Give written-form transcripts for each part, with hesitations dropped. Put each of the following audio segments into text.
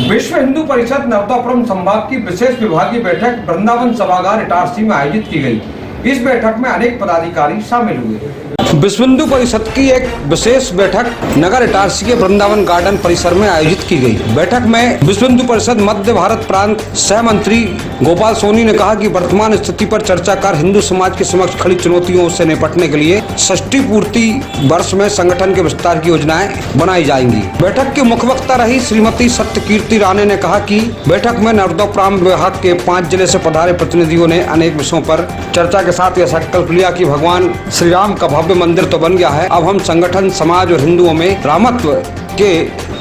विश्व हिंदू परिषद नर्मदापुरम संभाग की विशेष विभागीय बैठक वृंदावन सभागार इटारसी में आयोजित की गई। इस बैठक में अनेक पदाधिकारी शामिल हुए। विश्व हिंदू परिषद की एक विशेष बैठक नगर इटारसी के वृंदावन गार्डन परिसर में आयोजित की गई। बैठक में विश्व हिंदू परिषद मध्य भारत प्रांत सह मंत्री गोपाल सोनी ने कहा कि वर्तमान स्थिति पर चर्चा कर हिंदू समाज के समक्ष खड़ी चुनौतियों से निपटने के लिए षष्ठी पूर्ति वर्ष में संगठन के विस्तार की योजनाएं बनाई जाएंगी। बैठक की मुख्य वक्ता रही श्रीमती सत्यकीर्ति राणे ने कहा कि बैठक में नर्मदापुरम विभाग के 5 जिले से पधारे प्रतिनिधियों ने अनेक विषयों पर चर्चा के साथ यह संकल्प लिया कि भगवान श्री राम का भव्य मंदिर तो बन गया है, अब हम संगठन, समाज और हिंदुओं में रामत्व के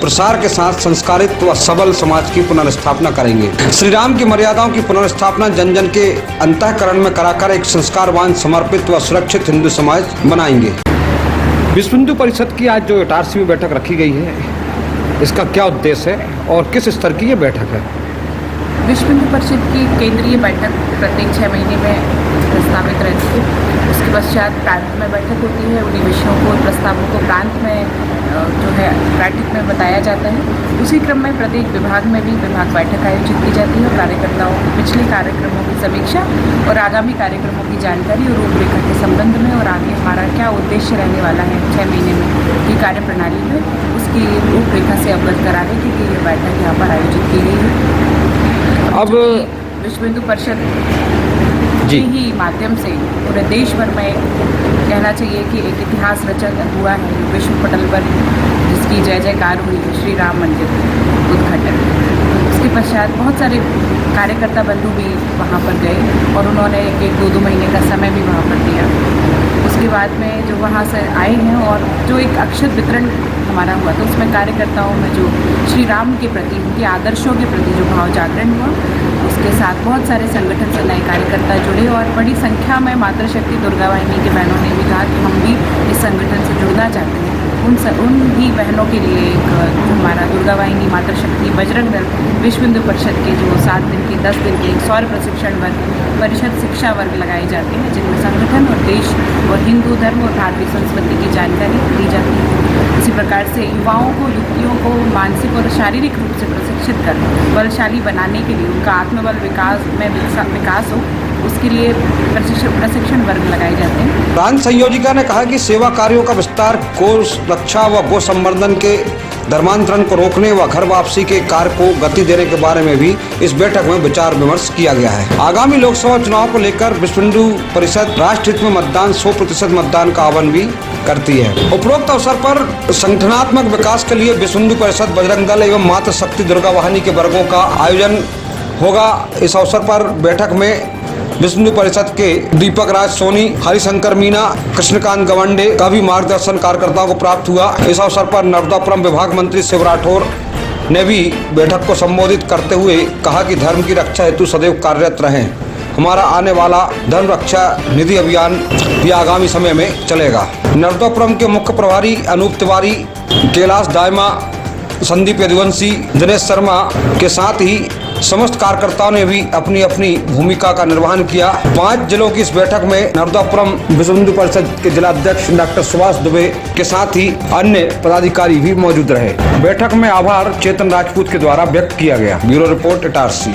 प्रसार के साथ संस्कारित व सबल समाज की पुनर्स्थापना करेंगे। श्री राम की मर्यादाओं की पुनर्स्थापना जन जन के अंतःकरण में कराकर एक संस्कारवान, समर्पित व सुरक्षित हिंदू समाज बनाएंगे। विश्व हिंदू परिषद की आज जो इटारसी में बैठक रखी गई है, इसका क्या उद्देश्य है और किस स्तर की ये बैठक है? विश्व हिंदू परिषद की केंद्रीय बैठक प्रत्येक 6 महीने में प्रस्तावित रहती है। उसके पश्चात प्रांत में बैठक होती है। उन्हीं विषयों को, प्रस्तावों को प्रांत में जो है बैठक में बताया जाता है। उसी क्रम में प्रत्येक विभाग में भी विभाग बैठक आयोजित की जाती है और कार्यकर्ताओं को पिछले कार्यक्रमों की समीक्षा और आगामी कार्यक्रमों की जानकारी और रूपरेखा के संबंध में और आगे हमारा क्या उद्देश्य रहने वाला है 6 महीने में की कार्य प्रणाली में, उसकी रूपरेखा से अवगत कराने के लिए ये बैठक यहाँ पर आयोजित की गई है। अब विश्व हिंदू परिषद के ही माध्यम से पूरे देश भर में कहना चाहिए कि एक इतिहास रचना हुआ है विश्व पटल पर, जिसकी जय जयकार हुई श्री राम मंदिर उद्घाटन। उसके पश्चात बहुत सारे कार्यकर्ता बंधु भी वहाँ पर गए और उन्होंने 1-2 महीने का समय भी वहाँ पर दिया। उसके बाद में जो वहाँ से आए हैं और जो एक अक्षत वितरण हमारा हुआ, तो उसमें कार्यकर्ताओं में जो श्री राम के प्रति, उनके आदर्शों के प्रति जो भाव जागरण हुआ, उसके साथ बहुत सारे संगठन से नए कार्यकर्ता जुड़े और बड़ी संख्या में मातृशक्ति दुर्गा वाहिनी के बहनों ने भी कहा कि हम भी इस संगठन से जुड़ना चाहते हैं। उन ही बहनों के लिए एक हमारा दुर्गा वाहिनी, मातृशक्ति, बजरंग दल, विश्व हिंदू परिषद के जो 7 दिन के 10 दिन के एक सौर प्रशिक्षण वर्ग, परिषद शिक्षा वर्ग लगाए जाते हैं, जिनमें संगठन और देश और हिंदू धर्म और भारतीय संस्कृति की जानकारी दी जाती है। इसी प्रकार से युवाओं को, युवतियों को मानसिक और शारीरिक रूप से प्रशिक्षित कर बलशाली बनाने के लिए, उनका आत्मबल विकास हो, उसके लिए प्रशिक्षण वर्ग लगाए जाते हैं। प्रांत संयोजिका ने कहा कि सेवा कार्यों का विस्तार, गौ रक्षा व गौ संवर्धन के धर्मांतरण को रोकने व घर वापसी के कार्य को गति देने के बारे में भी इस बैठक में विचार विमर्श किया गया है। आगामी लोकसभा चुनाव को लेकर विश्व हिंदू परिषद राष्ट्र हित में मतदान 100% मतदान का आह्वान भी करती है। उपरोक्त अवसर पर संगठनात्मक विकास के लिए विश्व हिंदू परिषद, बजरंग दल एवं मातृशक्ति दुर्गा वाहिनी के वर्गों का आयोजन होगा। इस अवसर पर बैठक में विश्व हिंदू परिषद के दीपक राज सोनी, हरिशंकर मीना, कृष्णकांत गवंडे का भी मार्गदर्शन कार्यकर्ताओं को प्राप्त हुआ। इस अवसर पर नर्मदापुरम विभाग मंत्री शिव राठौर ने भी बैठक को संबोधित करते हुए कहा कि धर्म की रक्षा हेतु सदैव कार्यरत रहें। हमारा आने वाला धर्म रक्षा निधि अभियान भी आगामी समय में चलेगा। नर्मदापुरम के मुख्य प्रभारी अनूप तिवारी, कैलाश दायमा, संदीप यदुवंशी, दिनेश शर्मा के साथ ही समस्त कार्यकर्ताओं ने भी अपनी अपनी भूमिका का निर्वहन किया। 5 जिलों की इस बैठक में नर्मदापुरम विश्व हिंदू परिषद के जिलाध्यक्ष डॉक्टर सुभाष दुबे के साथ ही अन्य पदाधिकारी भी मौजूद रहे। बैठक में आभार चेतन राजपूत के द्वारा व्यक्त किया गया। Bureau report Itarsi.